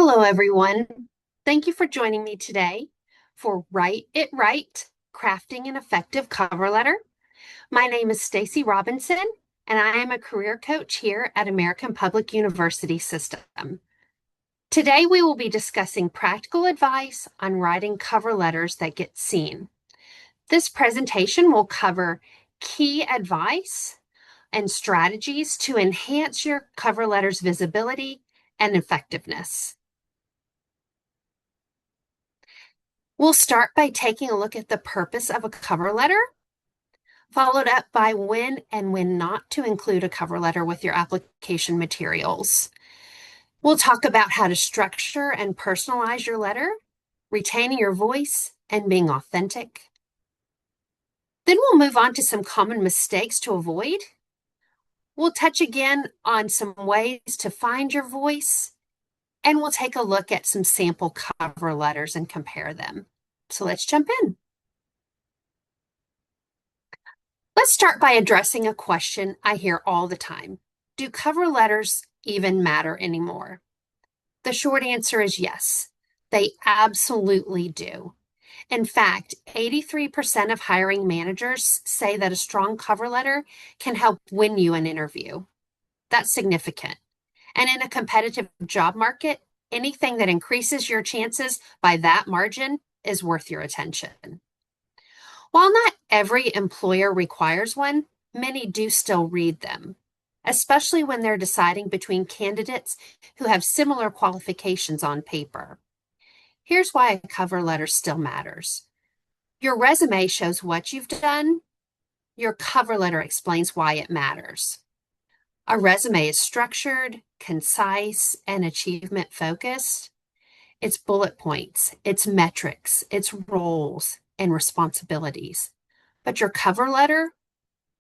Hello, everyone. Thank you for joining me today for Write It Right, Crafting an Effective Cover Letter. My name is Stacy Robinson, and I am a career coach here at American Public University System. Today, we will be discussing practical advice on writing cover letters that get seen. This presentation will cover key advice and strategies to enhance your cover letter's visibility and effectiveness. We'll start by taking a look at the purpose of a cover letter, followed up by when and when not to include a cover letter with your application materials. We'll talk about how to structure and personalize your letter, retaining your voice, and being authentic. Then we'll move on to some common mistakes to avoid. We'll touch again on some ways to find your voice, and we'll take a look at some sample cover letters and compare them. So let's jump in. Let's start by addressing a question I hear all the time. Do cover letters even matter anymore? The short answer is yes, they absolutely do. In fact, 83% of hiring managers say that a strong cover letter can help win you an interview. That's significant. And in a competitive job market, anything that increases your chances by that margin is worth your attention. While not every employer requires one, many do still read them, especially when they're deciding between candidates who have similar qualifications on paper. Here's why a cover letter still matters. Your resume shows what you've done. Your cover letter explains why it matters. A resume is structured, concise, and achievement focused. It's bullet points, it's metrics, it's roles and responsibilities. But your cover letter,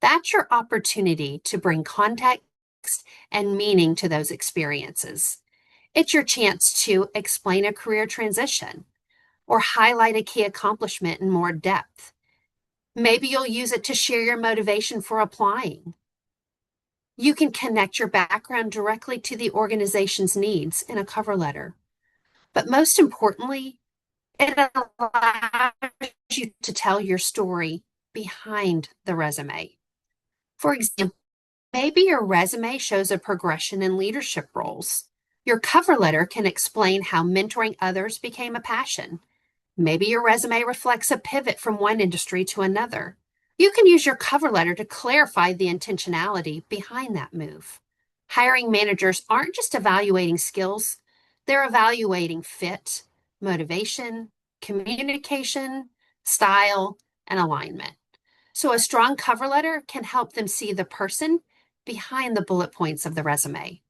that's your opportunity to bring context and meaning to those experiences. It's your chance to explain a career transition or highlight a key accomplishment in more depth. Maybe you'll use it to share your motivation for applying. You can connect your background directly to the organization's needs in a cover letter. But most importantly, it allows you to tell your story behind the resume. For example, maybe your resume shows a progression in leadership roles. Your cover letter can explain how mentoring others became a passion. Maybe your resume reflects a pivot from one industry to another. You can use your cover letter to clarify the intentionality behind that move. Hiring managers aren't just evaluating skills, they're evaluating fit, motivation, communication, style, and alignment. So a strong cover letter can help them see the person behind the bullet points of the resume.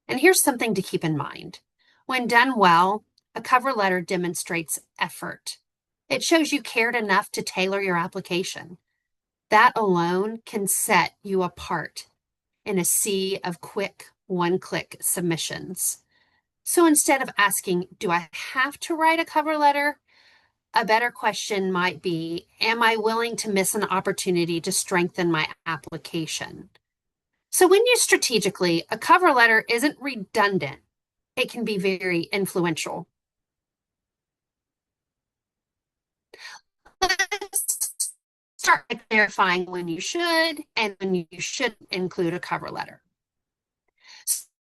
And here's something to keep in mind. When done well, a cover letter demonstrates effort. It shows you cared enough to tailor your application. That alone can set you apart in a sea of quick one-click submissions. So instead of asking, do I have to write a cover letter? A better question might be, am I willing to miss an opportunity to strengthen my application? So when used strategically, a cover letter isn't redundant. It can be very influential. Let's start by clarifying when you should and when you shouldn't include a cover letter.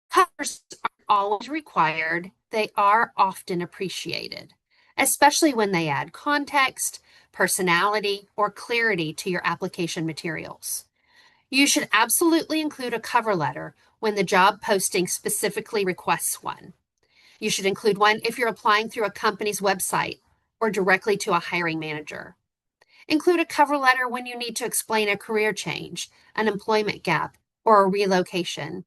Covers aren't always required. They are often appreciated, especially when they add context, personality, or clarity to your application materials. You should absolutely include a cover letter when the job posting specifically requests one. You should include one if you're applying through a company's website or directly to a hiring manager. Include a cover letter when you need to explain a career change, an employment gap, or a relocation.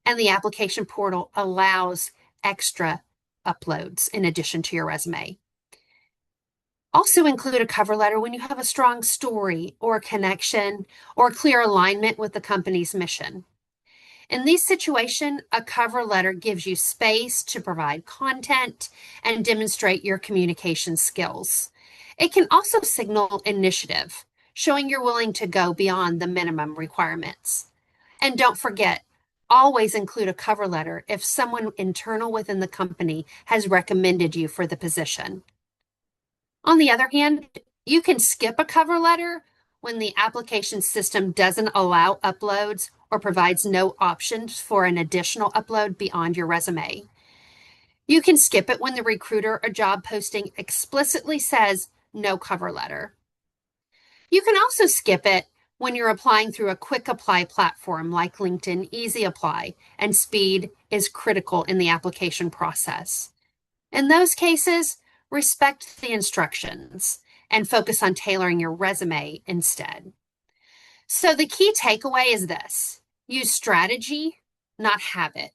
And the application portal allows extra uploads in addition to your resume. Also include a cover letter when you have a strong story or connection or clear alignment with the company's mission. In this situation, a cover letter gives you space to provide content and demonstrate your communication skills. It can also signal initiative, showing you're willing to go beyond the minimum requirements. And don't forget, always include a cover letter if someone internal within the company has recommended you for the position. On the other hand, you can skip a cover letter when the application system doesn't allow uploads or provides no options for an additional upload beyond your resume. You can skip it when the recruiter or job posting explicitly says no cover letter. You can also skip it when you're applying through a quick apply platform like LinkedIn Easy Apply, and speed is critical in the application process. In those cases, respect the instructions and focus on tailoring your resume instead. So the key takeaway is this: use strategy, not habit.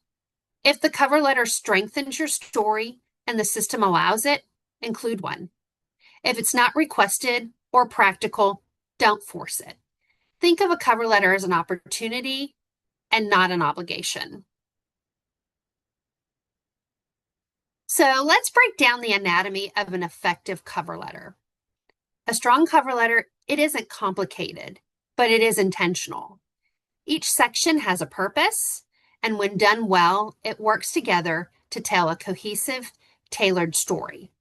If the cover letter strengthens your story and the system allows it, include one. If it's not requested or practical, don't force it. Think of a cover letter as an opportunity and not an obligation. So let's break down the anatomy of an effective cover letter. A strong cover letter, it isn't complicated, but it is intentional. Each section has a purpose, and when done well, it works together to tell a cohesive, tailored story.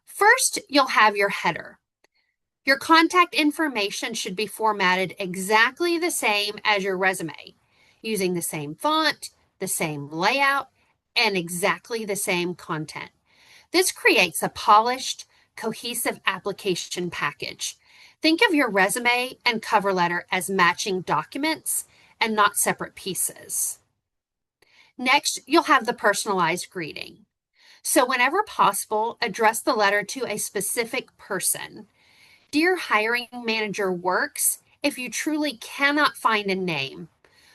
First, you'll have your header. Your contact information should be formatted exactly the same as your resume, using the same font, the same layout, and exactly the same content. This creates a polished, cohesive application package. Think of your resume and cover letter as matching documents and not separate pieces. Next, you'll have the personalized greeting. So whenever possible, address the letter to a specific person. Dear Hiring Manager works if you truly cannot find a name,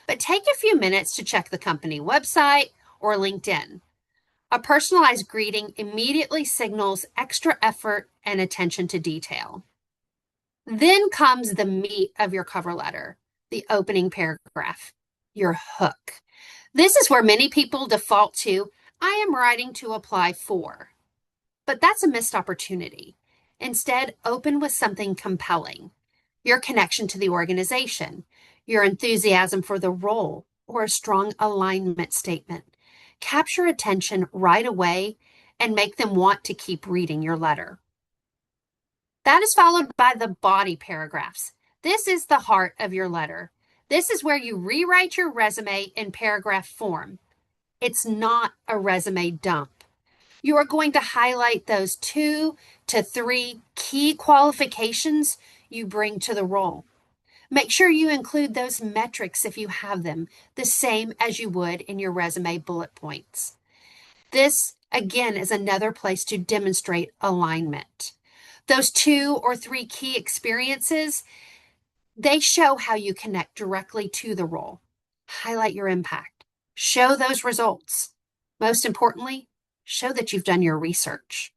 but take a few minutes to check the company website or LinkedIn. A personalized greeting immediately signals extra effort and attention to detail. Then comes the meat of your cover letter, the opening paragraph, your hook. This is where many people default to, I am writing to apply for. But that's a missed opportunity. Instead, open with something compelling: your connection to the organization, your enthusiasm for the role, or a strong alignment statement. Capture attention right away and make them want to keep reading your letter. That is followed by the body paragraphs. This is the heart of your letter. This is where you rewrite your resume in paragraph form. It's not a resume dump. You are going to highlight those 2 to 3 key qualifications you bring to the role. Make sure you include those metrics if you have them, the same as you would in your resume bullet points. This, again, is another place to demonstrate alignment. Those 2 or 3 key experiences, they show how you connect directly to the role. Highlight your impact. Show those results. Most importantly, show that you've done your research.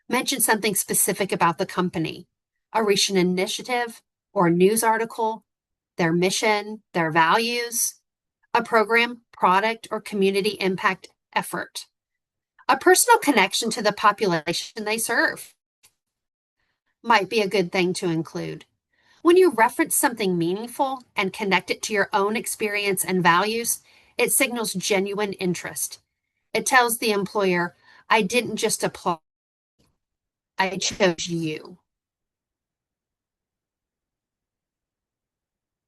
Mention something specific about the company, a recent initiative or news article, their mission, their values, a program, product, or community impact effort, a personal connection to the population they serve. Might be a good thing to include. When you reference something meaningful and connect it to your own experience and values, it signals genuine interest. It tells the employer, I didn't just apply, I chose you.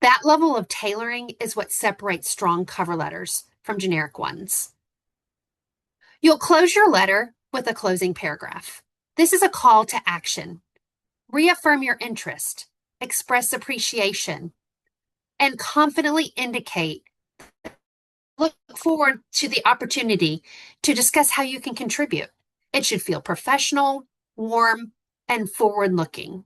That level of tailoring is what separates strong cover letters from generic ones. You'll close your letter with a closing paragraph. This is a call to action. Reaffirm your interest, express appreciation, and confidently indicate, look forward to the opportunity to discuss how you can contribute. It should feel professional, warm, and forward-looking.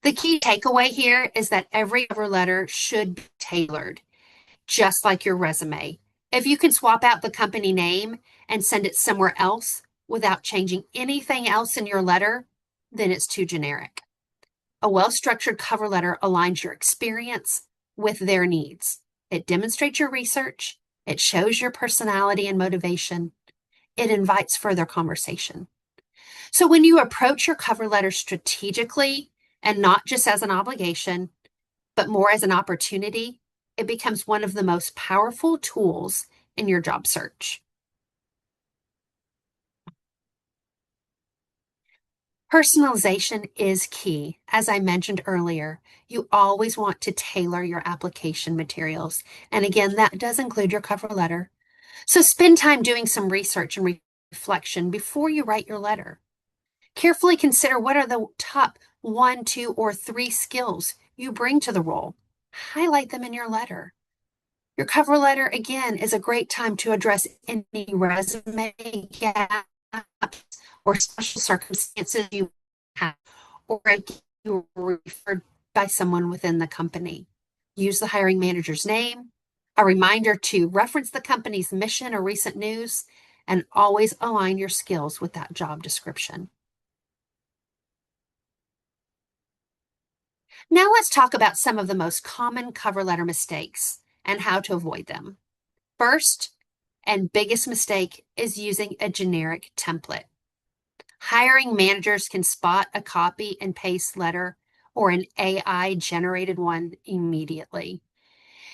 The key takeaway here is that every cover letter should be tailored, just like your resume. If you can swap out the company name and send it somewhere else without changing anything else in your letter, then it's too generic. A well-structured cover letter aligns your experience with their needs. It demonstrates your research. It shows your personality and motivation. It invites further conversation. So when you approach your cover letter strategically and not just as an obligation, but more as an opportunity, it becomes one of the most powerful tools in your job search. Personalization is key. As I mentioned earlier, you always want to tailor your application materials. And again, that does include your cover letter. So spend time doing some research and reflection before you write your letter. Carefully consider what are the top 1, 2, or 3 skills you bring to the role. Highlight them in your letter. Your cover letter, again, is a great time to address any resume gaps or special circumstances you have, or you were referred by someone within the company. Use the hiring manager's name, a reminder to reference the company's mission or recent news, and always align your skills with that job description. Now let's talk about some of the most common cover letter mistakes and how to avoid them. First and biggest mistake is using a generic template. Hiring managers can spot a copy and paste letter or an AI generated one immediately.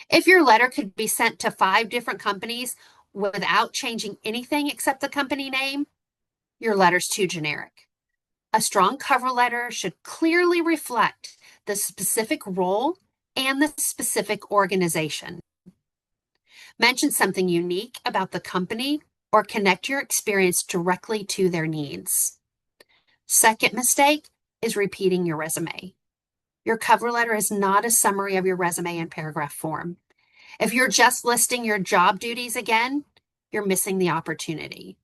If your letter could be sent to 5 different companies without changing anything except the company name, your letter's too generic. A strong cover letter should clearly reflect the specific role and the specific organization. Mention something unique about the company or connect your experience directly to their needs. Second mistake is repeating your resume. Your cover letter is not a summary of your resume in paragraph form. If you're just listing your job duties again, you're missing the opportunity.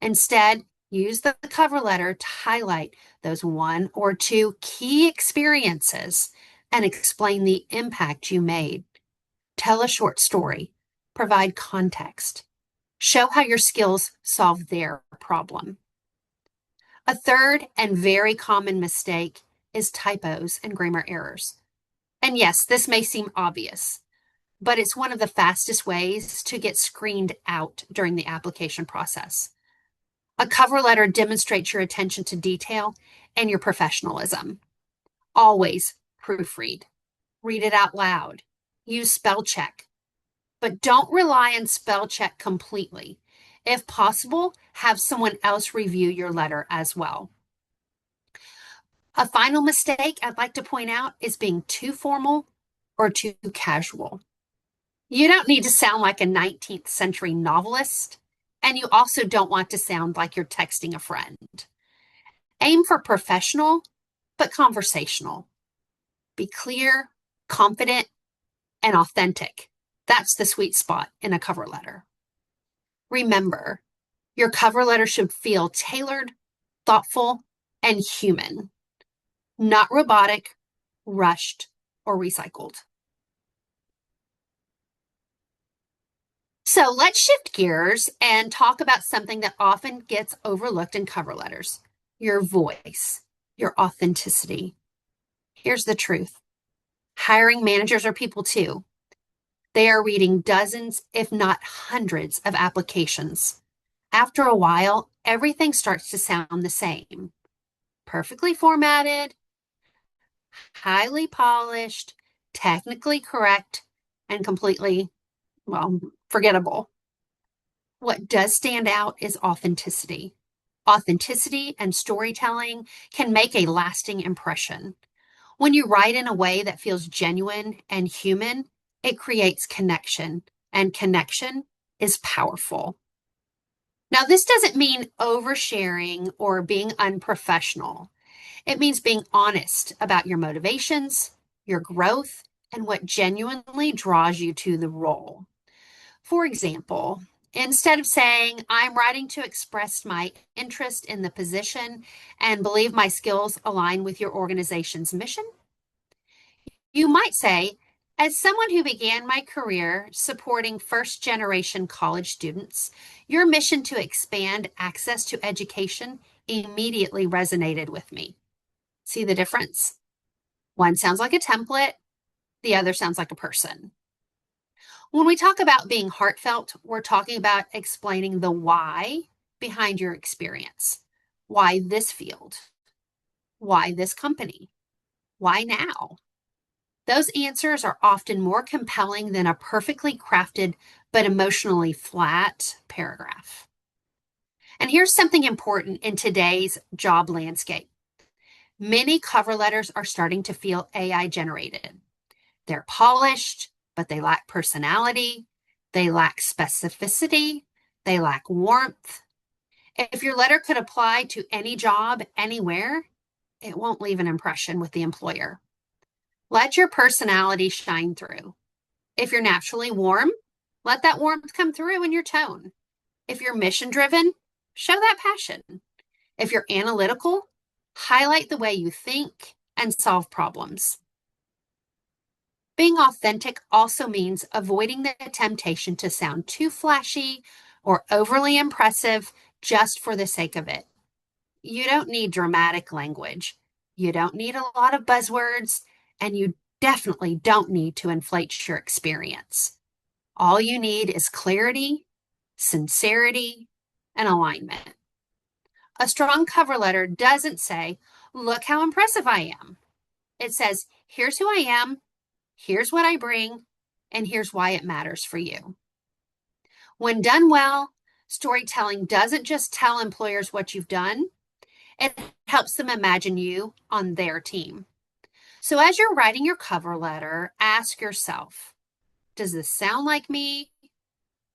Instead, use the cover letter to highlight those 1 or 2 key experiences and explain the impact you made. Tell a short story, provide context, show how your skills solve their problem. A third and very common mistake is typos and grammar errors. And yes, this may seem obvious, but it's one of the fastest ways to get screened out during the application process. A cover letter demonstrates your attention to detail and your professionalism. Always proofread. Read it out loud. Use spell check. But don't rely on spell check completely. If possible, have someone else review your letter as well. A final mistake I'd like to point out is being too formal or too casual. You don't need to sound like a 19th century novelist, and you also don't want to sound like you're texting a friend. Aim for professional, but conversational. Be clear, confident, and authentic. That's the sweet spot in a cover letter. Remember, your cover letter should feel tailored, thoughtful, and human, not robotic, rushed, or recycled. So let's shift gears and talk about something that often gets overlooked in cover letters: your voice, your authenticity. Here's the truth. Hiring managers are people too. They are reading dozens, if not hundreds, of applications. After a while, everything starts to sound the same. Perfectly formatted, highly polished, technically correct, and completely, well, forgettable. What does stand out is authenticity. Authenticity and storytelling can make a lasting impression. When you write in a way that feels genuine and human, it creates connection, and connection is powerful. Now, this doesn't mean oversharing or being unprofessional. It means being honest about your motivations, your growth, and what genuinely draws you to the role. For example, instead of saying, "I'm writing to express my interest in the position and believe my skills align with your organization's mission," you might say, "As someone who began my career supporting first-generation college students, your mission to expand access to education immediately resonated with me." See the difference? One sounds like a template, the other sounds like a person. When we talk about being heartfelt, we're talking about explaining the why behind your experience. Why this field? Why this company? Why now? Those answers are often more compelling than a perfectly crafted but emotionally flat paragraph. And here's something important in today's job landscape. Many cover letters are starting to feel AI generated. They're polished, but they lack personality. They lack specificity. They lack warmth. If your letter could apply to any job, anywhere, it won't leave an impression with the employer. Let your personality shine through. If you're naturally warm, let that warmth come through in your tone. If you're mission driven, show that passion. If you're analytical, highlight the way you think and solve problems. Being authentic also means avoiding the temptation to sound too flashy or overly impressive just for the sake of it. You don't need dramatic language. You don't need a lot of buzzwords, and you definitely don't need to inflate your experience. All you need is clarity, sincerity, and alignment. A strong cover letter doesn't say, "Look how impressive I am." It says, "Here's who I am, here's what I bring, and here's why it matters for you." When done well, storytelling doesn't just tell employers what you've done, it helps them imagine you on their team. So as you're writing your cover letter, ask yourself, does this sound like me?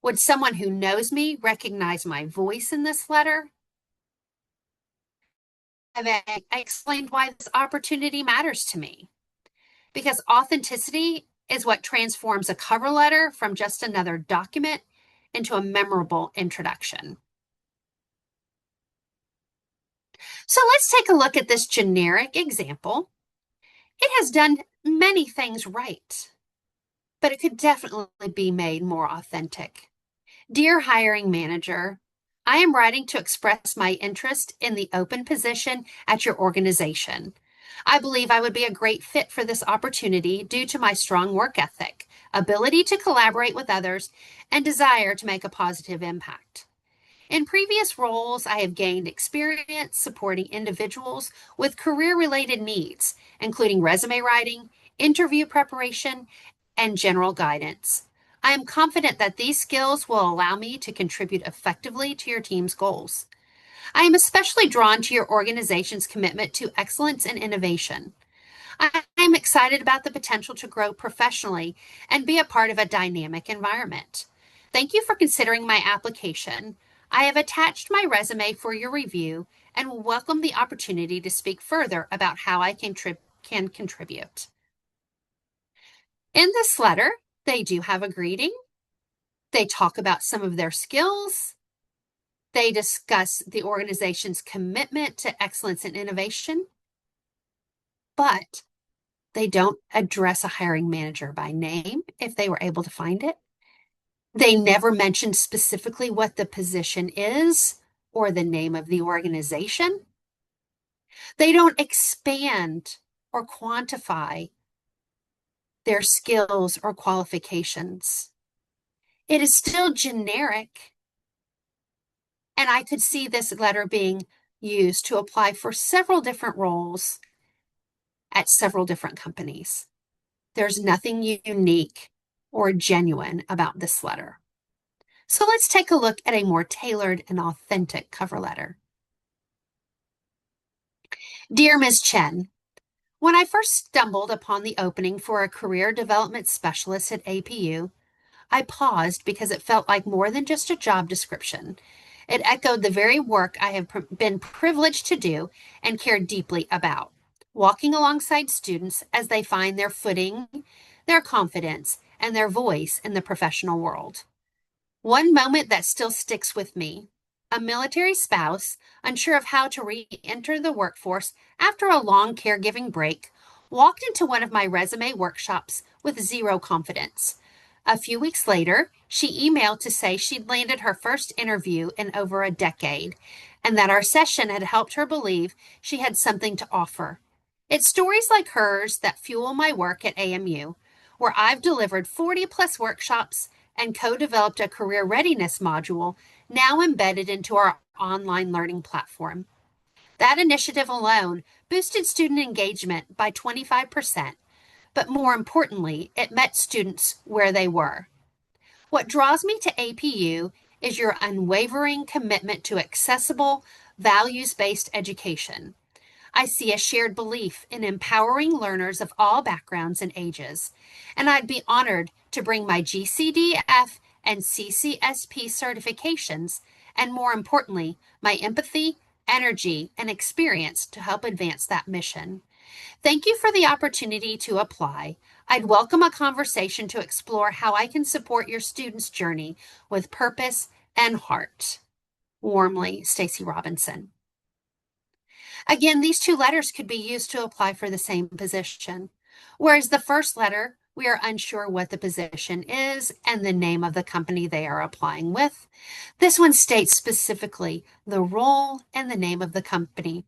Would someone who knows me recognize my voice in this letter? I explained why this opportunity matters to me. Because authenticity is what transforms a cover letter from just another document into a memorable introduction. So let's take a look at this generic example. It has done many things right, but it could definitely be made more authentic. Dear hiring manager, I am writing to express my interest in the open position at your organization. I believe I would be a great fit for this opportunity due to my strong work ethic, ability to collaborate with others, and desire to make a positive impact. In previous roles, I have gained experience supporting individuals with career-related needs, including resume writing, interview preparation, and general guidance. I am confident that these skills will allow me to contribute effectively to your team's goals. I am especially drawn to your organization's commitment to excellence and innovation. I am excited about the potential to grow professionally and be a part of a dynamic environment. Thank you for considering my application. I have attached my resume for your review and welcome the opportunity to speak further about how I can contribute. In this letter, they do have a greeting. They talk about some of their skills. They discuss the organization's commitment to excellence and innovation, but they don't address a hiring manager by name if they were able to find it. They never mention specifically what the position is or the name of the organization. They don't expand or quantify their skills or qualifications. It is still generic, and I could see this letter being used to apply for several different roles at several different companies. There's nothing unique or genuine about this letter. So let's take a look at a more tailored and authentic cover letter. Dear Ms. Chen, when I first stumbled upon the opening for a career development specialist at APU, I paused because it felt like more than just a job description. It echoed the very work I have been privileged to do and care deeply about, walking alongside students as they find their footing, their confidence, and their voice in the professional world. One moment that still sticks with me: a military spouse, unsure of how to re-enter the workforce after a long caregiving break, walked into one of my resume workshops with zero confidence. A few weeks later, she emailed to say she'd landed her first interview in over a decade, and that our session had helped her believe she had something to offer. It's stories like hers that fuel my work at AMU, where I've delivered 40+ workshops and co-developed a career readiness module now embedded into our online learning platform. That initiative alone boosted student engagement by 25%, but more importantly, it met students where they were. What draws me to APU is your unwavering commitment to accessible, values-based education. I see a shared belief in empowering learners of all backgrounds and ages, and I'd be honored to bring my GCDF and CCSP certifications, and more importantly, my empathy, energy, and experience to help advance that mission. Thank you for the opportunity to apply. I'd welcome a conversation to explore how I can support your students' journey with purpose and heart. Warmly, Stacy Robinson. Again, these two letters could be used to apply for the same position. Whereas the first letter, we are unsure what the position is and the name of the company they are applying with. This one states specifically the role and the name of the company.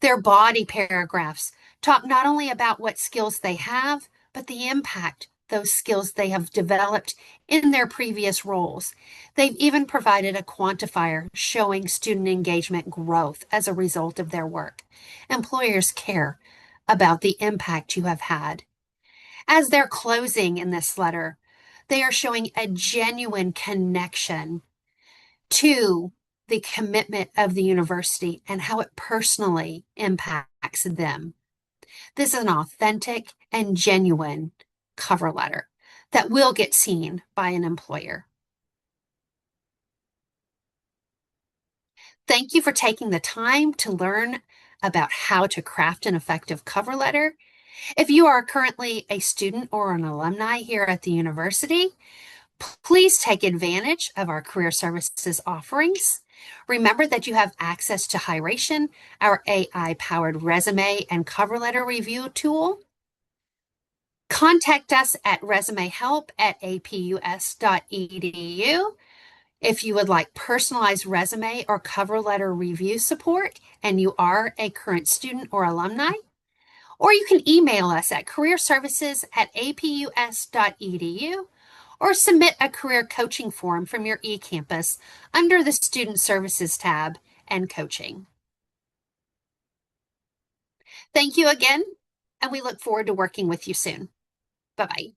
Their body paragraphs talk not only about what skills they have, but the impact those skills they have developed in their previous roles. They've even provided a quantifier showing student engagement growth as a result of their work. Employers care about the impact you have had. As they're closing in this letter, they are showing a genuine connection to the commitment of the university and how it personally impacts them. This is an authentic and genuine cover letter that will get seen by an employer. Thank you for taking the time to learn about how to craft an effective cover letter. If you are currently a student or an alumni here at the university, please take advantage of our career services offerings. Remember that you have access to Hiration, our AI-powered resume and cover letter review tool. Contact us at resumehelp@apus.edu if you would like personalized resume or cover letter review support and you are a current student or alumni. Or you can email us at careerservices@apus.edu or submit a career coaching form from your eCampus under the Student Services tab and Coaching. Thank you again, and we look forward to working with you soon. Bye-bye.